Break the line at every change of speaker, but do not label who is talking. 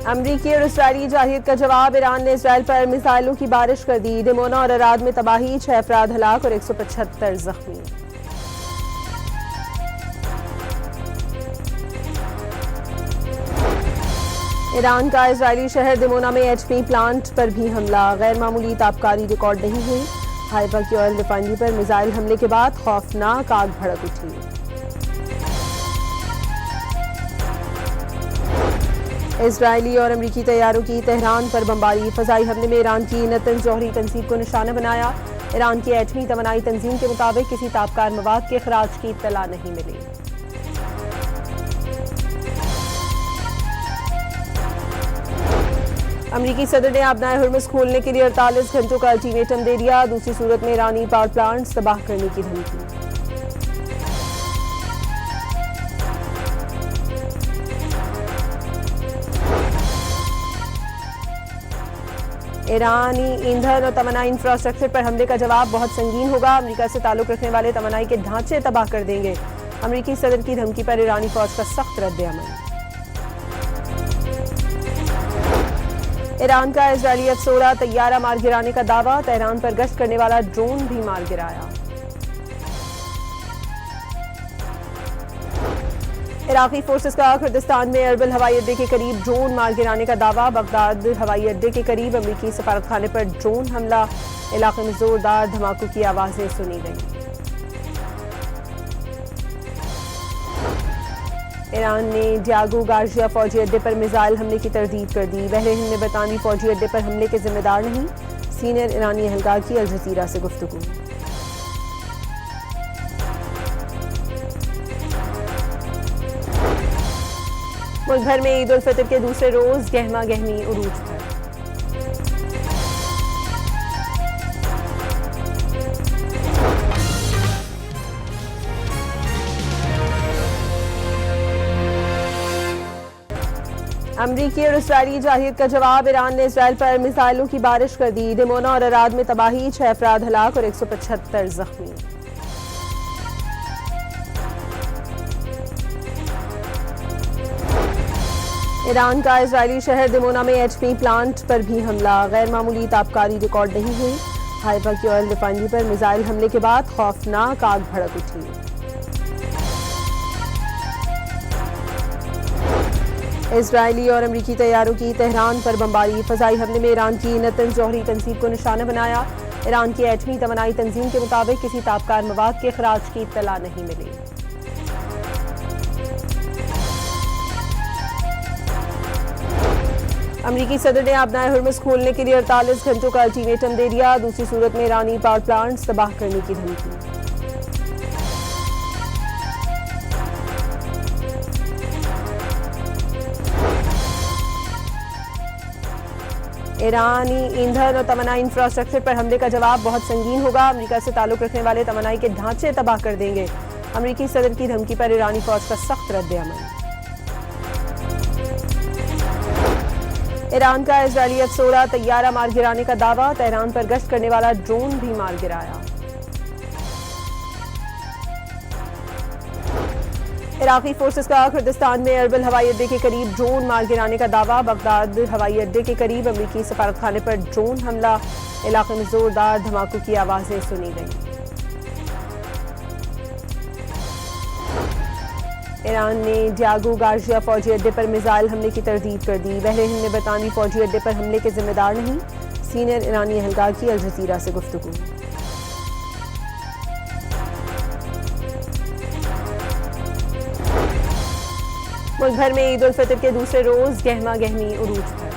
अमरीकी और इसराइली जाहिद का जवाब। ईरान ने इसराइल पर मिसाइलों की बारिश कर दी। दिमोना और अराद में तबाही, 6 अफराद हलाक और 175 जख्मी। ईरान का इसराइली शहर दिमोना में HP प्लांट पर भी हमला। गैर मामूली ताबकारी रिकॉर्ड नहीं हुई। हाइफा की ऑयल रिफाइनरी पर मिसाइल हमले के बाद खौफनाक आग भड़क उठी। इसराइली और अमरीकी तैयारों की तेहरान पर बमबारी। फजाई हमले में ईरान की नतन जौहरी तंजीम को निशाना बनाया। ईरान की एटमी तवानाई तंजीम के मुताबिक किसी ताबकार मवाद के खराज की इत्तला नहीं मिली। अमरीकी सदर ने आबनाए हुर्मुज़ खोलने के लिए 48 घंटों का अल्टीमेटम दे दिया। दूसरी सूरत में ईरानी पावर प्लांट तबाह करने की धमकी। ईरानी ईंधन और तवानाई इंफ्रास्ट्रक्चर पर हमले का जवाब बहुत संगीन होगा। अमेरिका से ताल्लुक रखने वाले तवानाई के ढांचे तबाह कर देंगे। अमेरिकी सदर की धमकी पर ईरानी फौज का सख्त रद्द-ए-अमल। ईरान का इजरायली अफसोरा तैयारा मार गिराने का दावा। तेहरान पर गश्त करने वाला ड्रोन भी मार गिराया। इराकी फोर्सेस का कुर्दिस्तान में अरबिल हवाई अड्डे के करीब ड्रोन मार गिराने का दावा। बगदाद हवाई अड्डे के करीब अमेरिकी सफारतखाने पर ड्रोन हमला। इलाके में जोरदार धमाकों की आवाजें सुनी गईं। ईरान ने डियागो गार्जिया फौजी अड्डे पर मिसाइल हमले की तरदीद कर दी। बहरे हिंद में बरतानवी फौजी अड्डे पर हमले के जिम्मेदार नहीं। सीनियर ईरानी एहलकार की अल जजीरा से गुफ्तगू। मुल्क भर में ईद उल फितर के दूसरे रोज गहमा गहमी उरूज पर। अमरीकी और इसराइली जाहिद का जवाब। ईरान ने इसराइल पर मिसाइलों की बारिश कर दी। दिमोना और अराद में तबाही, 6 अफराद हलाक और 175 जख्मी। ईरान का इजरायली शहर दिमोना में HP प्लांट पर भी हमला। गैर मामूली ताबकारी रिकॉर्ड नहीं हुई। हाइफा की ऑयल रिफाइनरी पर मिसाइल हमले के बाद खौफनाक आग भड़क उठी। इसराइली और अमरीकी तैयारों की तेहरान पर बमबारी। फजाई हमले में ईरान की नतन जौहरी तंजीम को निशाना बनाया। ईरान की एटमी तवानाई तंजीम के मुताबिक किसी ताबकार मवाद के खराज की इत्तला नहीं मिली। अमरीकी सदर ने आबनाए हुर्मुज़ खोलने के लिए 48 घंटों का अल्टीमेटम दे दिया। दूसरी सूरत में ईरानी पावर प्लांट तबाह करने की धमकी। ईरानी ईंधन और तवानाई इंफ्रास्ट्रक्चर पर हमले का जवाब बहुत संगीन होगा। अमेरिका से ताल्लुक रखने वाले तवानाई के ढांचे तबाह कर देंगे। अमेरिकी सदर की धमकी पर ईरानी फौज का सख्त रद्द-ए-अमल। ईरान का इजरायली अफसोरा तैयारा मार गिराने का दावा। तेहरान पर गश्त करने वाला ड्रोन भी मार गिराया। इराकी फोर्सेस का कुर्दिस्तान में अरबिल हवाई अड्डे के करीब ड्रोन मार गिराने का दावा। बगदाद हवाई अड्डे के करीब अमेरिकी सफारतखाने पर ड्रोन हमला। इलाके में जोरदार धमाकों की आवाजें सुनी गईं। ईरान ने डियागो गार्जिया फौजी अड्डे पर मिसाइल हमले की तरदीद कर दी। बहरे हिंद में बरतानवी फौजी अड्डे पर हमले के जिम्मेदार नहीं। सीनियर ईरानी एहलकार की अल जजीरा से गुफ्तगू। मुल्क भर में ईद उल फितर के दूसरे रोज गहमा गहमी उरूज पर।